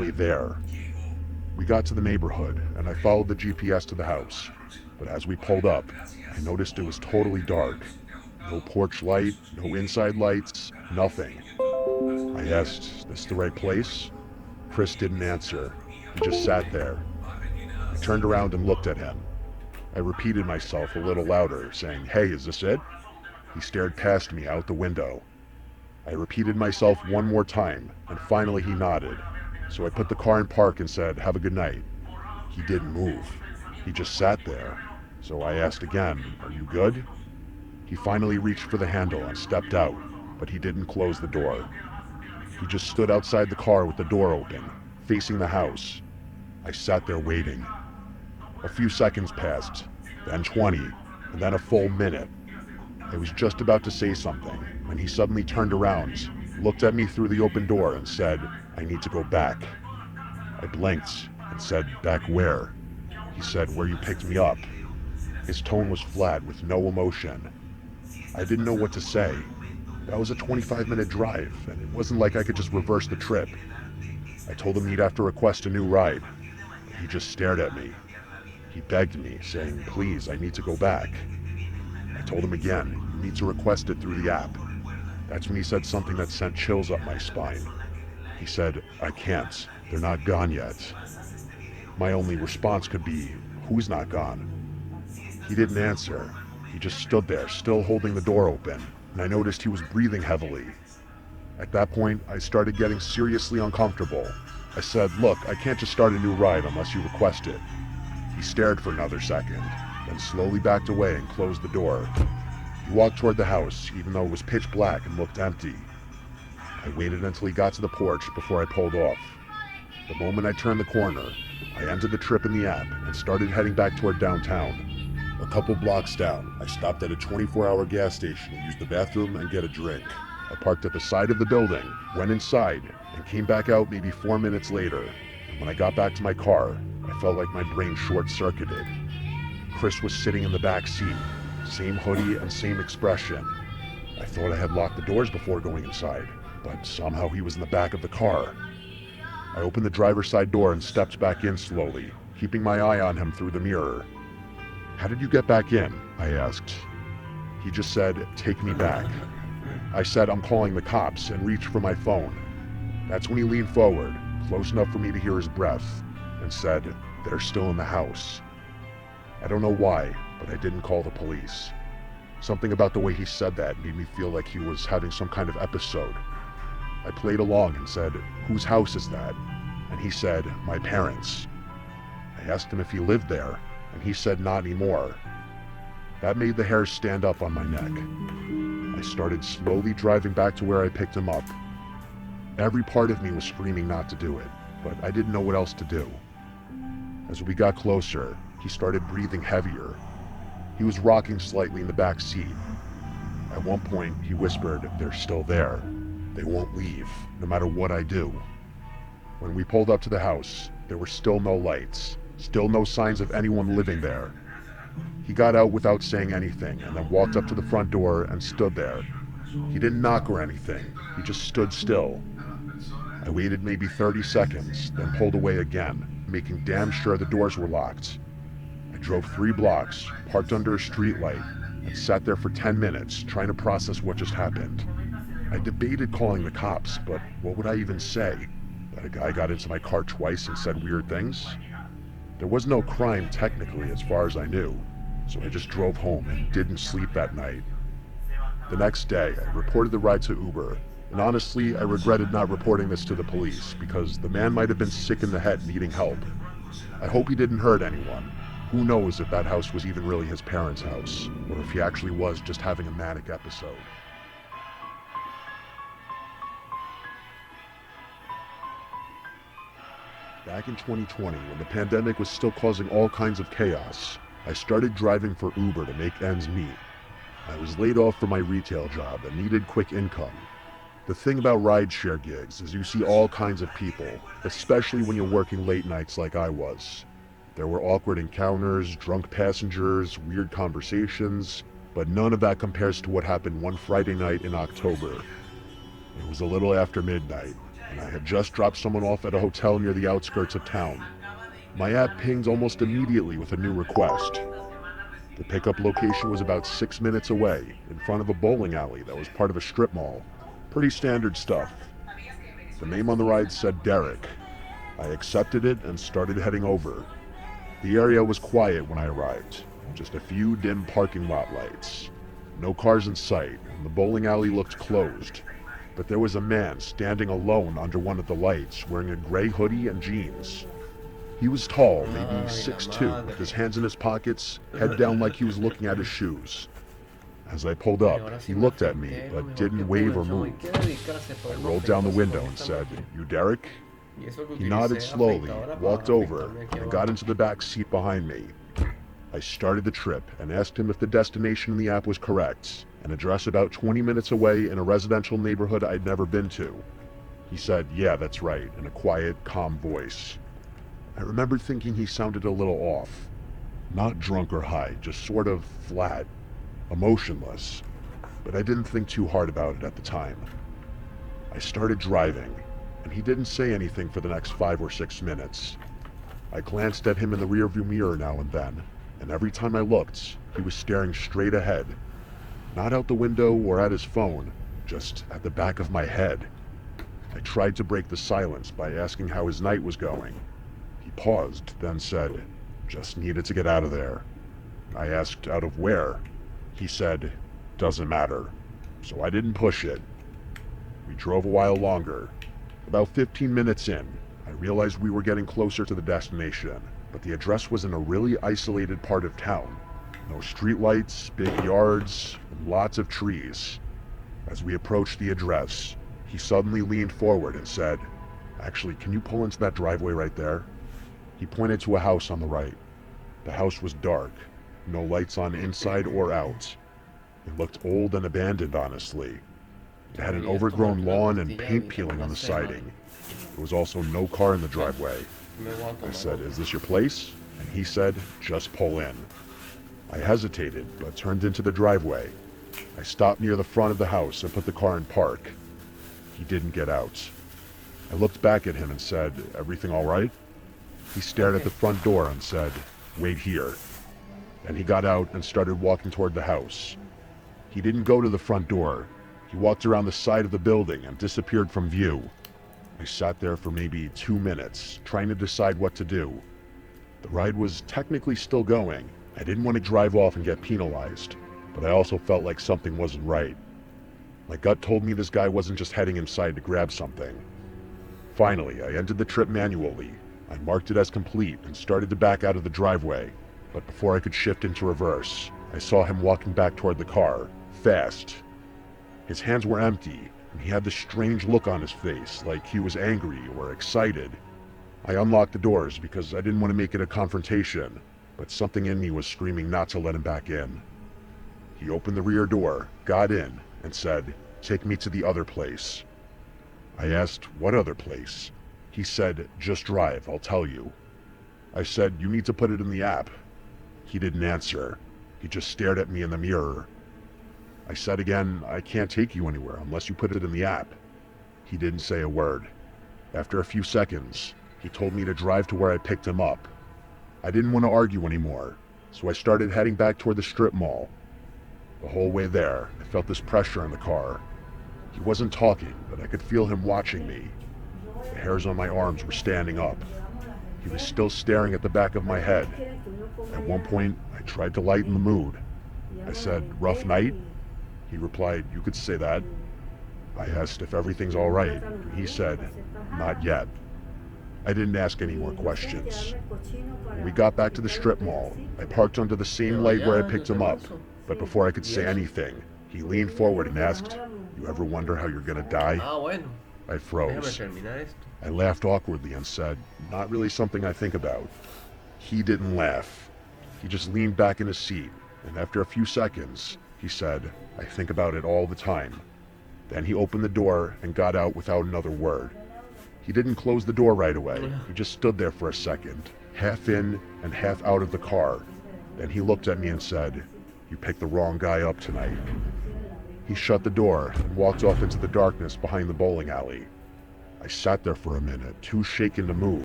stay there. We got to the neighborhood, and I followed the GPS to the house. But as we pulled up, I noticed it was totally dark. No porch light, no inside lights, nothing. I asked, "Is this the right place?" Chris didn't answer. He just sat there. I turned around and looked at him. I repeated myself a little louder, saying, "Hey, is this it?" He stared past me out the window. I repeated myself one more time, and finally he nodded. So I put the car in park and said, "Have a good night." He didn't move. He just sat there. So I asked again, "Are you good?" He finally reached for the handle and stepped out, but he didn't close the door. He just stood outside the car with the door open, facing the house. I sat there waiting. A few seconds passed, then 20, and then a full minute. I was just about to say something when he suddenly turned around, looked at me through the open door and said, "I need to go back." I blinked and said, "Back where?" He said, "Where you picked me up." His tone was flat with no emotion. I didn't know what to say. That was a 25-minute drive, and it wasn't like I could just reverse the trip. I told him he'd have to request a new ride, but he just stared at me. He begged me, saying, "Please, I need to go back." I told him again, "You need to request it through the app." That's when he said something that sent chills up my spine. He said, "I can't. They're not gone yet." My only response could be, "Who's not gone?" He didn't answer. He just stood there, still holding the door open, and I noticed he was breathing heavily. At that point, I started getting seriously uncomfortable. I said, "Look, I can't just start a new ride unless you request it." He stared for another second, then slowly backed away and closed the door. He walked toward the house, even though it was pitch black and looked empty. I waited until he got to the porch before I pulled off. The moment I turned the corner, I ended the trip in the app and started heading back toward downtown. A couple blocks down, I stopped at a 24-hour gas station to use the bathroom and get a drink. I parked at the side of the building, went inside, and came back out maybe 4 minutes later. When I got back to my car, I felt like my brain short-circuited. Chris was sitting in the back seat, same hoodie and same expression. I thought I had locked the doors before going inside, but somehow he was in the back of the car. I opened the driver's side door and stepped back in slowly, keeping my eye on him through the mirror. "How did you get back in?" I asked. He just said, "Take me back." I said, "I'm calling the cops," and reached for my phone. That's when he leaned forward, close enough for me to hear his breath, and said, "They're still in the house." I don't know why, but I didn't call the police. Something about the way he said that made me feel like he was having some kind of episode. I played along and said, "Whose house is that?" And he said, "My parents'." I asked him if he lived there, and he said not anymore. That made the hairs stand up on my neck. I started slowly driving back to where I picked him up. Every part of me was screaming not to do it, but I didn't know what else to do. As we got closer, he started breathing heavier. He was rocking slightly in the back seat. At one point, he whispered, "They're still there. They won't leave, no matter what I do." When we pulled up to the house, there were still no lights, still no signs of anyone living there. He got out without saying anything and then walked up to the front door and stood there. He didn't knock or anything, he just stood still. I waited maybe 30 seconds, then pulled away again, making damn sure the doors were locked. I drove 3 blocks, parked under a streetlight, and sat there for 10 minutes trying to process what just happened. I debated calling the cops, but what would I even say? That a guy got into my car twice and said weird things? There was no crime technically as far as I knew, so I just drove home and didn't sleep that night. The next day, I reported the ride to Uber, and honestly, I regretted not reporting this to the police because the man might have been sick in the head needing help. I hope he didn't hurt anyone. Who knows if that house was even really his parents' house, or if he actually was just having a manic episode. Back in 2020, when the pandemic was still causing all kinds of chaos, I started driving for Uber to make ends meet. I was laid off from my retail job and needed quick income. The thing about rideshare gigs is you see all kinds of people, especially when you're working late nights like I was. There were awkward encounters, drunk passengers, weird conversations, but none of that compares to what happened one Friday night in October. It was a little after midnight. and I had just dropped someone off at a hotel near the outskirts of town. My app pinged almost immediately with a new request. The pickup location was about 6 minutes away, in front of a bowling alley that was part of a strip mall. Pretty standard stuff. The name on the ride said Derek. I accepted it and started heading over. The area was quiet when I arrived, just a few dim parking lot lights. No cars in sight, and the bowling alley looked closed. But there was a man standing alone under one of the lights, wearing a gray hoodie and jeans. He was tall, maybe 6'2", with his hands in his pockets, head down like he was looking at his shoes. As I pulled up, he looked at me, but didn't wave or move. I rolled down the window and said, "You Derek?" He nodded slowly, walked over, and got into the back seat behind me. I started the trip and asked him if the destination in the app was correct, an address about 20 minutes away in a residential neighborhood I'd never been to. He said, "Yeah, that's right," in a quiet, calm voice. I remember thinking he sounded a little off. Not drunk or high, just sort of flat, emotionless. But I didn't think too hard about it at the time. I started driving, and he didn't say anything for the next 5 or 6 minutes. I glanced at him in the rearview mirror now and then, and every time I looked, he was staring straight ahead. Not out the window or at his phone, just at the back of my head. I tried to break the silence by asking how his night was going. He paused, then said, "Just needed to get out of there." I asked, "Out of where?" He said, "Doesn't matter." So I didn't push it. We drove a while longer. About 15 minutes in, I realized we were getting closer to the destination, but the address was in a really isolated part of town. No streetlights, big yards, and lots of trees. As we approached the address, he suddenly leaned forward and said, "Actually, can you pull into that driveway right there?" He pointed to a house on the right. The house was dark, no lights on inside or out. It looked old and abandoned, honestly. It had an overgrown lawn and paint peeling on the siding. There was also no car in the driveway. I said, "Is this your place?" And he said, "Just pull in." I hesitated, but turned into the driveway. I stopped near the front of the house and put the car in park. He didn't get out. I looked back at him and said, "Everything all right?" He stared at the front door and said, "Wait here." Then he got out and started walking toward the house. He didn't go to the front door. He walked around the side of the building and disappeared from view. I sat there for maybe 2 minutes, trying to decide what to do. The ride was technically still going. I didn't want to drive off and get penalized, but I also felt like something wasn't right. My gut told me this guy wasn't just heading inside to grab something. Finally, I ended the trip manually. I marked it as complete and started to back out of the driveway, but before I could shift into reverse, I saw him walking back toward the car, fast. His hands were empty, and he had this strange look on his face, like he was angry or excited. I unlocked the doors because I didn't want to make it a confrontation, but something in me was screaming not to let him back in. He opened the rear door, got in, and said, "Take me to the other place." I asked, "What other place?" He said, "Just drive, I'll tell you." I said, "You need to put it in the app." He didn't answer. He just stared at me in the mirror. I said again, "I can't take you anywhere unless you put it in the app." He didn't say a word. After a few seconds, he told me to drive to where I picked him up. I didn't want to argue anymore, so I started heading back toward the strip mall. The whole way there, I felt this pressure in the car. He wasn't talking, but I could feel him watching me. The hairs on my arms were standing up. He was still staring at the back of my head. At one point, I tried to lighten the mood. I said, "Rough night?" He replied, "You could say that." I asked if everything's all right, and he said, "Not yet." I didn't ask any more questions. When we got back to the strip mall, I parked under the same light where I picked him up, but before I could say anything, he leaned forward and asked, "You ever wonder how you're gonna die?" I froze. I laughed awkwardly and said, "Not really something I think about." He didn't laugh. He just leaned back in his seat, and after a few seconds, he said, "I think about it all the time." Then he opened the door and got out without another word. He didn't close the door right away. He just stood there for a second, half in and half out of the car. Then he looked at me and said, "You picked the wrong guy up tonight." He shut the door and walked off into the darkness behind the bowling alley. I sat there for a minute, too shaken to move.